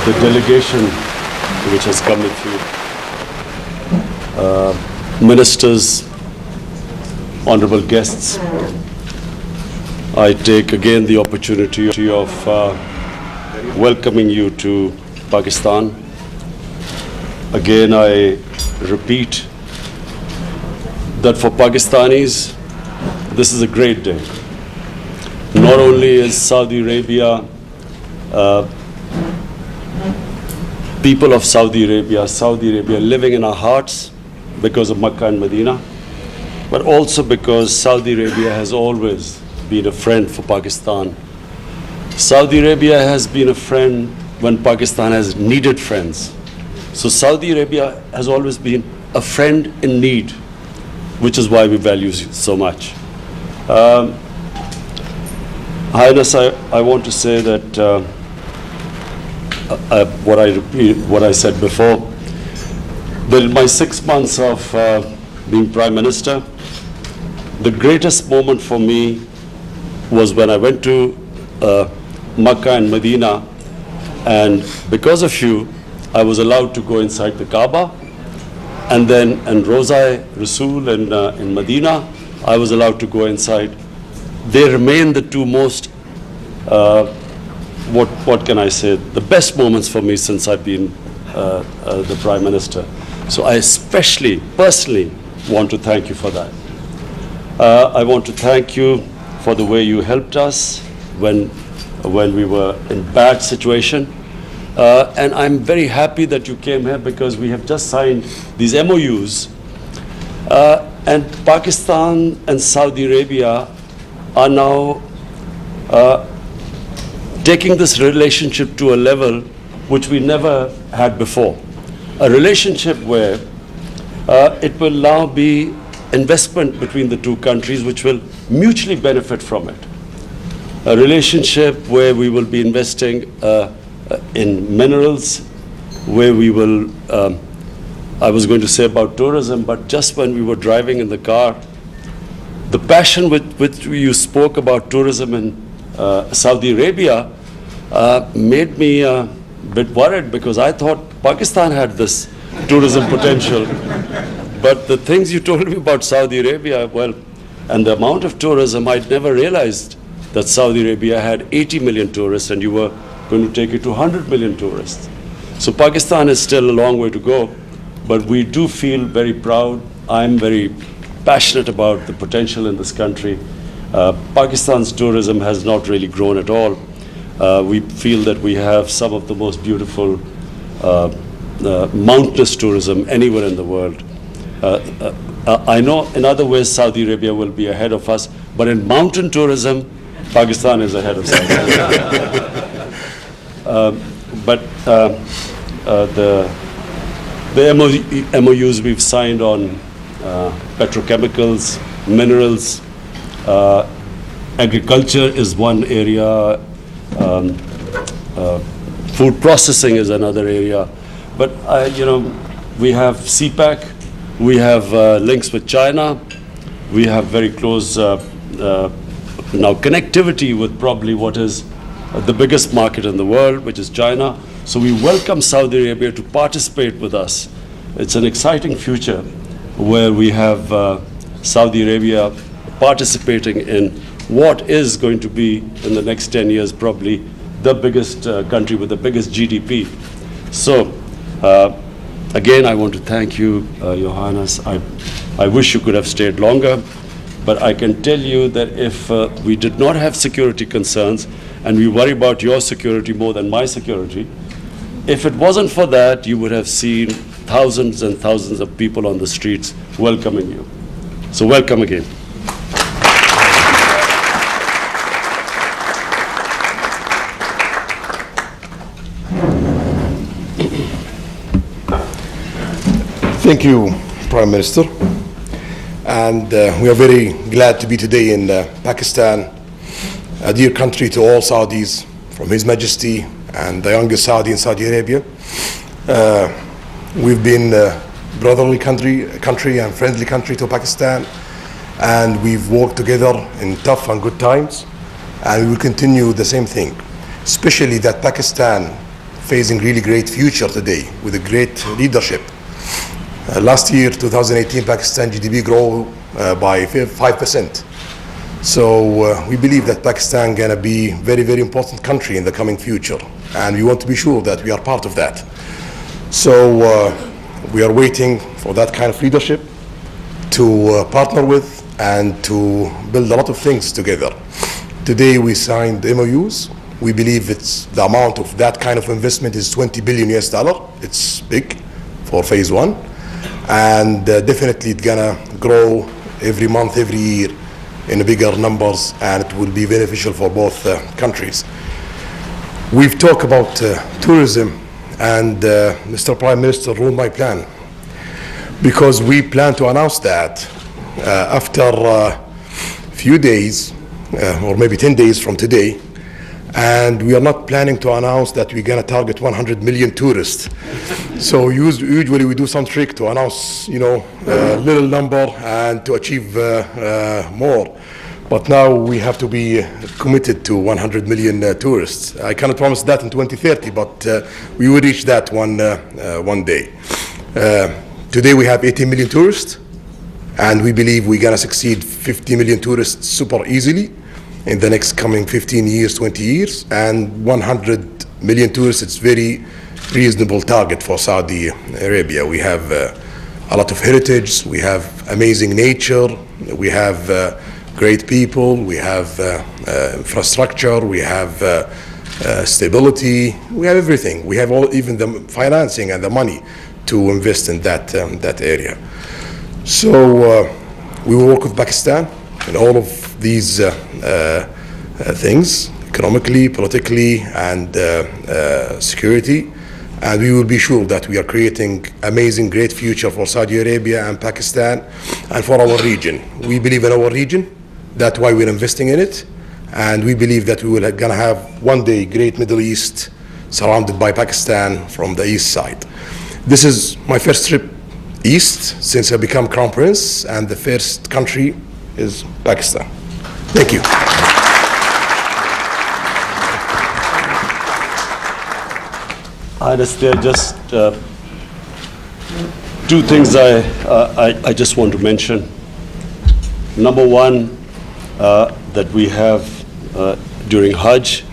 the delegation which has come with you, ministers, honorable guests, I take again the opportunity of welcoming you to Pakistan. Again, I repeat that for Pakistanis, this is a great day. Not only is Saudi Arabia, people of Saudi Arabia living in our hearts because of Makkah and Medina, but also because Saudi Arabia has always been a friend for Pakistan. Saudi Arabia has been a friend when Pakistan has needed friends. So Saudi Arabia has always been a friend in need, which is why we value you so much. Highness, I want to say that what I said before, that in my 6 months of being Prime Minister, the greatest moment for me was when I went to Makkah and Medina, and because of you, I was allowed to go inside the Kaaba, and then in Roza Rasul in Medina, I was allowed to go inside. They remain the two most, what can I say, the best moments for me since I've been the Prime Minister. So I especially, personally, want to thank you for that. I want to thank you for the way you helped us when we were in bad situation. And I'm very happy that you came here because we have just signed these MOUs. And Pakistan and Saudi Arabia are now taking this relationship to a level which we never had before. A relationship where it will now be investment between the two countries which will mutually benefit from it. A relationship where we will be investing in minerals, where we will, I was going to say about tourism, but just when we were driving in the car, the passion with which you spoke about tourism in Saudi Arabia made me a bit worried because I thought Pakistan had this tourism potential. But the things you told me about Saudi Arabia, well, and the amount of tourism, I'd never realized that Saudi Arabia had 80 million tourists and you were going to take it to 100 million tourists. So Pakistan is still a long way to go, but we do feel very proud. I'm very passionate about the potential in this country. Pakistan's tourism has not really grown at all. We feel that we have some of the most beautiful mountainous tourism anywhere in the world. I know in other ways Saudi Arabia will be ahead of us, but in mountain tourism, Pakistan is ahead of Saudi Arabia. The MOUs we've signed on petrochemicals, minerals, agriculture is one area, food processing is another area. But we have CPAC, we have links with China, we have very close now connectivity with probably what is the biggest market in the world, which is China. So we welcome Saudi Arabia to participate with us. It's an exciting future where we have Saudi Arabia participating in what is going to be in the next 10 years probably the biggest country with the biggest GDP. So again, I want to thank you, Your Highness. I wish you could have stayed longer, but I can tell you that if we did not have security concerns, and we worry about your security more than my security, if it wasn't for that, you would have seen thousands and thousands of people on the streets welcoming you. So welcome again. Thank you, Prime Minister. And we are very glad to be today in Pakistan, a dear country to all Saudis, from His Majesty and the youngest Saudi in Saudi Arabia. We've been a brotherly country and friendly country to Pakistan, and we've worked together in tough and good times, and we will continue the same thing, especially that Pakistan facing really great future today with a great leadership. Last year, 2018, Pakistan GDP grew by 5%. So we believe that Pakistan gonna be very, very important country in the coming future, and we want to be sure that we are part of that. So we are waiting for that kind of leadership to partner with and to build a lot of things together. Today we signed MOUs. We believe the amount of that kind of investment is $20 billion US. It's big for phase one, and definitely it's gonna grow every month, every year in bigger numbers, and it will be beneficial for both countries. We've talked about tourism, and Mr. Prime Minister ruled my plan, because we plan to announce that after a few days, or maybe 10 days from today, and we are not planning to announce that we're gonna target 100 million tourists. So usually we do some trick to announce, a little number and to achieve more. But now we have to be committed to 100 million tourists. I cannot promise that in 2030, but we will reach that one day. Today we have 18 million tourists, and we believe we're gonna succeed 50 million tourists super easily in the next coming 15 years, 20 years, and 100 million tourists, it's very reasonable target for Saudi Arabia. We have a lot of heritage, we have amazing nature, we have great people, we have infrastructure, we have stability, we have everything. We have even the financing and the money to invest in that area. So we will work with Pakistan in all of these things, economically, politically, and security. And we will be sure that we are creating amazing, great future for Saudi Arabia and Pakistan and for our region. We believe in our region. That's why we're investing in it. And we believe that we will gonna have one day great Middle East surrounded by Pakistan from the east side. This is my first trip east since I became Crown Prince, and the first country is Pakistan. Thank you. I understand just two things I just want to mention. Number one, that we have during Hajj,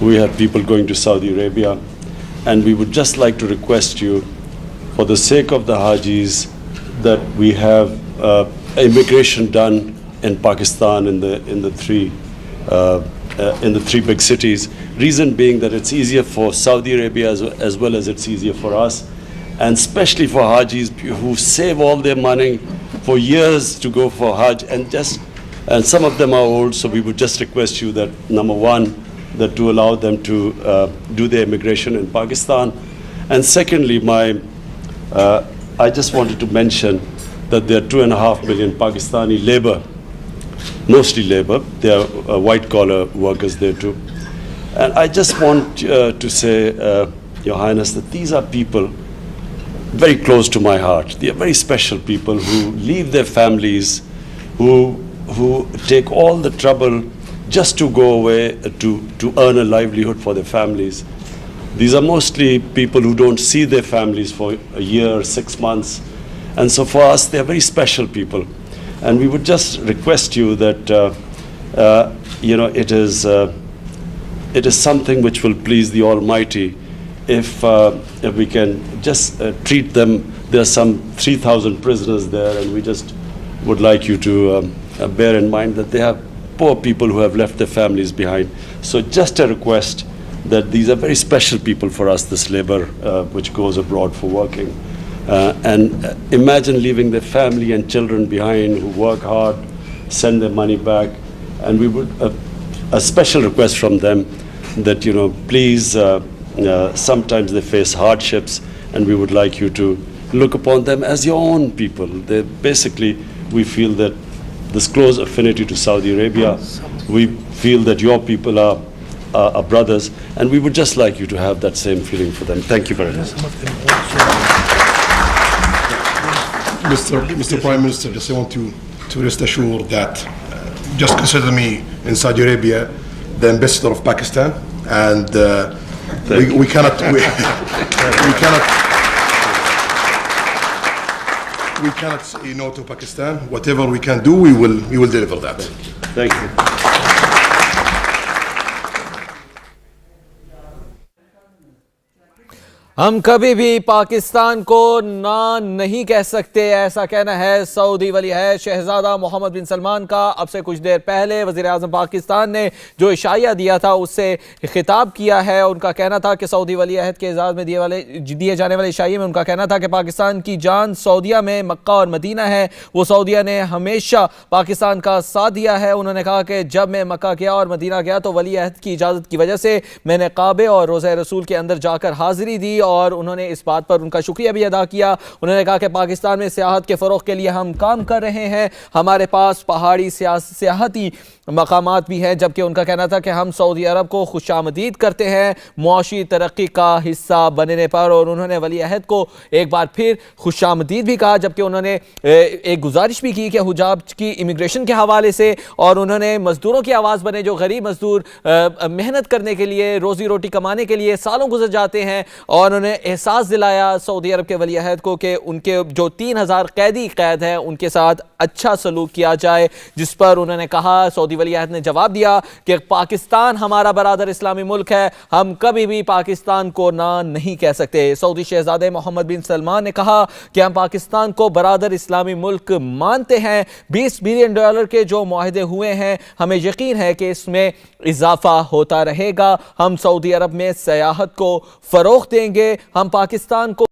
we have people going to Saudi Arabia, and we would just like to request you, for the sake of the Hajis, that we have immigration done in Pakistan in the three big cities. Reason being that it's easier for Saudi Arabia as well as it's easier for us, and especially for Hajis who save all their money for years to go for Hajj, and some of them are old, so we would just request you that, number one, that to allow them to do their immigration in Pakistan. And secondly, I just wanted to mention that there are 2.5 million Pakistani labor, mostly labor. There are white-collar workers there too. And I just want to say, Your Highness, that these are people very close to my heart. They are very special people who leave their families, who take all the trouble just to go away to earn a livelihood for their families. These are mostly people who don't see their families for a year, 6 months. And so for us, they are very special people. And we would just request you that, it is something which will please the Almighty if we can just treat them. There are some 3,000 prisoners there, and we just would like you to bear in mind that they have poor people who have left their families behind. So just a request that these are very special people for us, this labor which goes abroad for working. And imagine leaving their family and children behind who work hard, send their money back, and we would, a special request from them that, please, sometimes they face hardships, and we would like you to look upon them as your own people. They basically, we feel that this close affinity to Saudi Arabia, we feel that your people are brothers, and we would just like you to have that same feeling for them. Thank you very much. Mr. Prime Minister, just I want to rest assured that just consider me in Saudi Arabia the ambassador of Pakistan, and we cannot we cannot say no to Pakistan. Whatever we can do, we will deliver that. Thank you. ہم کبھی بھی پاکستان کو نہ نہیں کہہ سکتے، ایسا کہنا ہے سعودی ولی عہد شہزادہ محمد بن سلمان کا۔ اب سے کچھ دیر پہلے وزیر اعظم پاکستان نے جو اشاعیہ دیا تھا اس سے خطاب کیا ہے۔ ان کا کہنا تھا کہ سعودی ولی عہد کے اعزاز میں دیے جانے والے اشاعیے میں ان کا کہنا تھا کہ پاکستان کی جان سعودیہ میں مکہ اور مدینہ ہے، وہ سعودیہ نے ہمیشہ پاکستان کا ساتھ دیا ہے۔ انہوں نے کہا کہ جب میں مکہ گیا اور مدینہ گیا تو ولی عہد کی اجازت کی وجہ سے میں نے کعبے اور روضہ رسول کے اندر جا کر حاضری دی، اور انہوں نے اس بات پر ان کا شکریہ بھی ادا کیا۔ انہوں نے کہا کہ پاکستان میں سیاحت کے فروغ کے لیے ہم کام کر رہے ہیں، ہمارے پاس پہاڑی سیاحتی مقامات بھی ہیں، جبکہ ان کا کہنا تھا کہ ہم سعودی عرب کو خوش آمدید کرتے ہیں معاشی ترقی کا حصہ بننے پر، اور انہوں نے ولی عہد کو ایک بار پھر خوش آمدید بھی کہا، جبکہ انہوں نے ایک گزارش بھی کی کہ حجاب کی امیگریشن کے حوالے سے، اور انہوں نے مزدوروں کی آواز بنے، جو غریب مزدور محنت کرنے کے لیے روزی روٹی کمانے کے لیے سالوں گزر جاتے ہیں، اور انہوں نے احساس دلایا سعودی عرب کے ولی عہد کو کہ ان کے جو 3000 قیدی قید ہیں ان کے ساتھ اچھا سلوک کیا جائے، جس پر انہوں نے کہا، سعودی ولی عہد نے جواب دیا کہ پاکستان ہمارا برادر اسلامی ملک ہے، ہم کبھی بھی پاکستان کو نہ نہیں کہہ سکتے۔ سعودی شہزادے محمد بن سلمان نے کہا کہ ہم پاکستان کو برادر اسلامی ملک مانتے ہیں، $20 بلین کے جو معاہدے ہوئے ہیں ہمیں یقین ہے کہ اس میں اضافہ ہوتا رہے گا، ہم سعودی عرب میں سیاحت کو فروغ دیں گے، ہم پاکستان کو